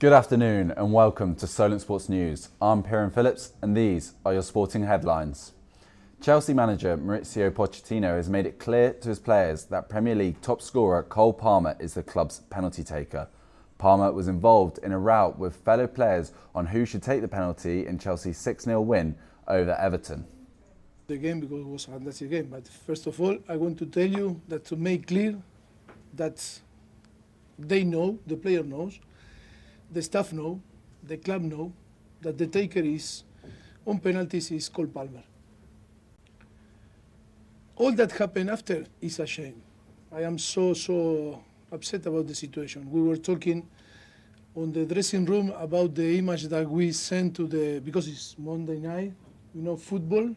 Good afternoon and welcome to Solent Sports News. I'm Kieran Phillips and these are your sporting headlines. Chelsea manager Mauricio Pochettino has made it clear to his players that Premier League top scorer Cole Palmer is the club's penalty taker. Palmer was involved in a row with fellow players on who should take the penalty in Chelsea's 6-0 win over Everton. The game because it was a fantastic game, but first of all I want to tell you that to make clear that they know, the player knows, the staff know, the club know, that the taker is, on penalties, is Cole Palmer. All that happened after is a shame. I am so upset about the situation. We were talking on the dressing room about the image that we sent to because it's Monday night, football.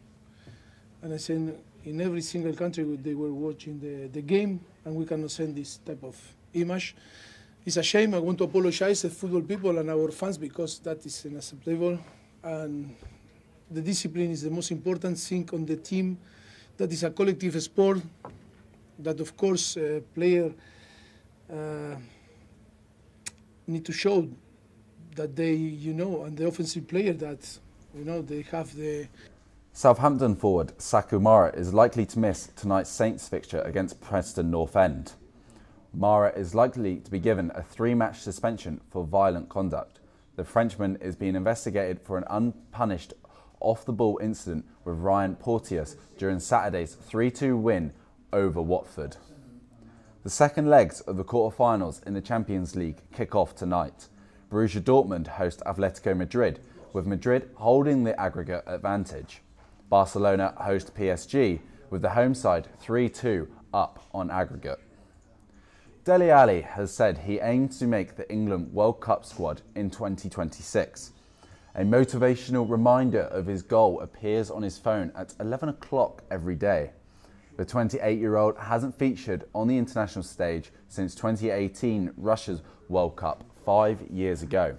And I said in every single country they were watching the game and we cannot send this type of image. It's a shame. I want to apologize to football people and our fans because that is unacceptable. And the discipline is the most important thing on the team. That is a collective sport. That of course player need to show that they, and the offensive player that, they have the. Southampton forward Saku Mara is likely to miss tonight's Saints fixture against Preston North End. Mara is likely to be given a 3-match suspension for violent conduct. The Frenchman is being investigated for an unpunished off-the-ball incident with Ryan Porteous during Saturday's 3-2 win over Watford. The second legs of the quarter-finals in the Champions League kick off tonight. Borussia Dortmund host Atletico Madrid, with Madrid holding the aggregate advantage. Barcelona host PSG, with the home side 3-2 up on aggregate. Dele Alli has said he aims to make the England World Cup squad in 2026. A motivational reminder of his goal appears on his phone at 11 o'clock every day. The 28-year-old hasn't featured on the international stage since 2018 Russia's World Cup 5 years ago.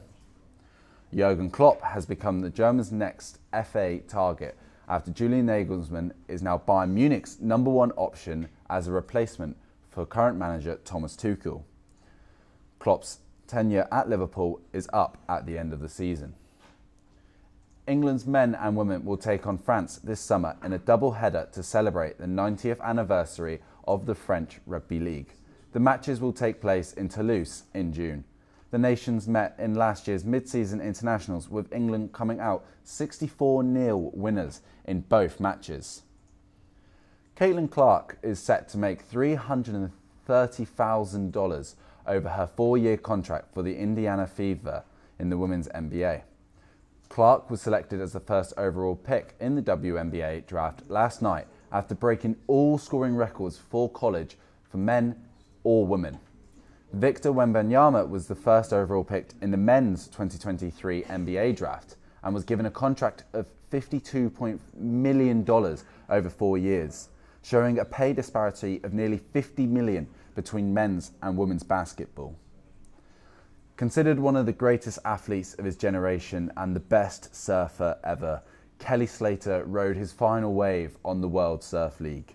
Jurgen Klopp has become the Germans' next FA target after Julian Nagelsmann is now Bayern Munich's #1 option as a replacement for current manager Thomas Tuchel. Klopp's tenure at Liverpool is up at the end of the season. England's men and women will take on France this summer in a double-header to celebrate the 90th anniversary of the French Rugby League. The matches will take place in Toulouse in June. The nations met in last year's mid-season internationals, with England coming out 64-0 winners in both matches. Caitlin Clark is set to make $330,000 over her 4-year contract for the Indiana Fever in the Women's NBA. Clark was selected as the first overall pick in the WNBA draft last night after breaking all scoring records for college for men or women. Victor Wembanyama was the first overall pick in the men's 2023 NBA draft and was given a contract of $52 million over 4 years, showing a pay disparity of nearly $50 million between men's and women's basketball. Considered one of the greatest athletes of his generation and the best surfer ever, Kelly Slater rode his final wave on the World Surf League.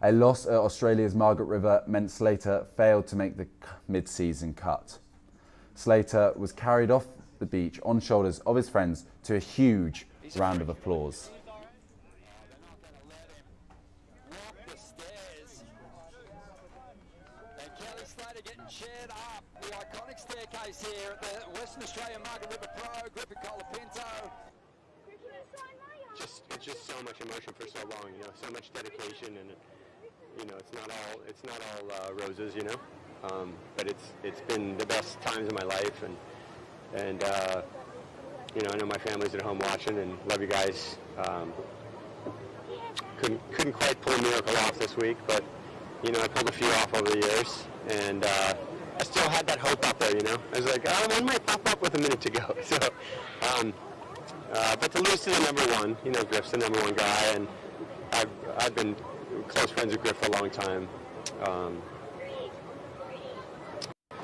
A loss at Australia's Margaret River meant Slater failed to make the mid-season cut. Slater was carried off the beach on shoulders of his friends to a huge round of applause. Getting shared up the iconic staircase here at the Western Australian Margaret River Pro, Griffin Colapinto. It's just so much emotion for so long, so much dedication, and it's not all roses, but it's been the best times of my life, and I know my family's at home watching, and love you guys. Couldn't quite pull a miracle off this week, but I pulled a few off over the years, and I still had that hope out there, I was like, oh, one might pop up with a minute to go. So, but to lose to the #1, Griff's the #1 guy, and I've been close friends with Griff for a long time.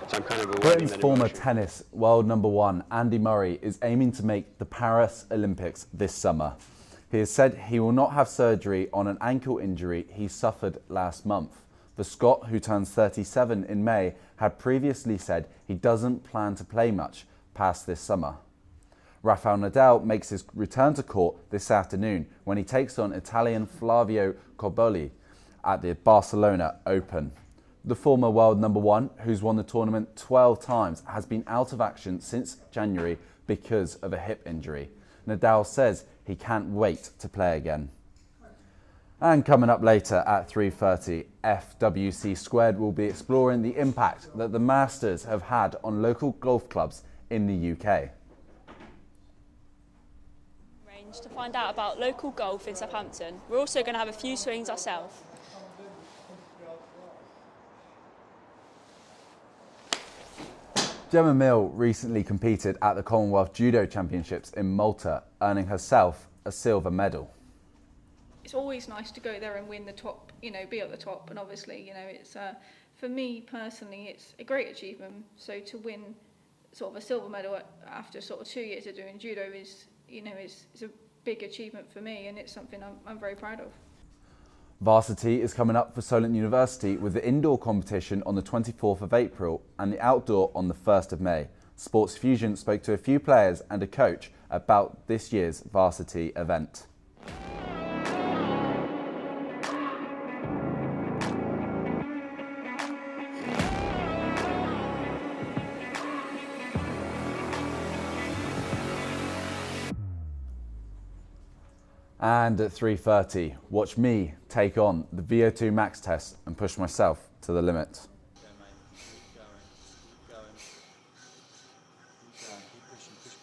So I'm kind of Britain's former tennis world #1, Andy Murray, is aiming to make the Paris Olympics this summer. He has said he will not have surgery on an ankle injury he suffered last month. The Scot, who turns 37 in May, had previously said he doesn't plan to play much, past this summer. Rafael Nadal makes his return to court this afternoon when he takes on Italian Flavio Cobolli at the Barcelona Open. The former world number one, who's won the tournament 12 times, has been out of action since January because of a hip injury. Nadal says he can't wait to play again. And coming up later at 3:30, FWC Squared will be exploring the impact that the Masters have had on local golf clubs in the UK. To find out about local golf in Southampton. We're also going to have a few swings ourselves. Gemma Mill recently competed at the Commonwealth Judo Championships in Malta, earning herself a silver medal. It's always nice to go there and win the top, be at the top, and obviously, it's for me personally, it's a great achievement. So to win sort of a silver medal after sort of 2 years of doing judo is a big achievement for me, and it's something I'm very proud of. Varsity is coming up for Solent University with the indoor competition on the 24th of April and the outdoor on the 1st of May. Sports Fusion spoke to a few players and a coach about this year's varsity event. And at 3:30, watch me take on the VO2 max test and push myself to the limit. Go, mate. Keep going. Keep going. Keep going. Keep pushing. Push.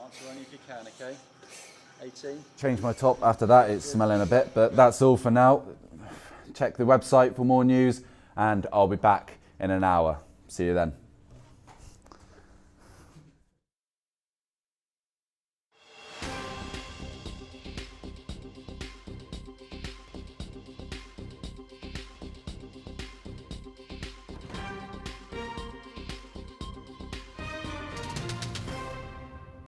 Answer only if you can, okay? 18. Change my top after that, it's smelling a bit, but that's all for now. Check the website for more news, and I'll be back in an hour. See you then.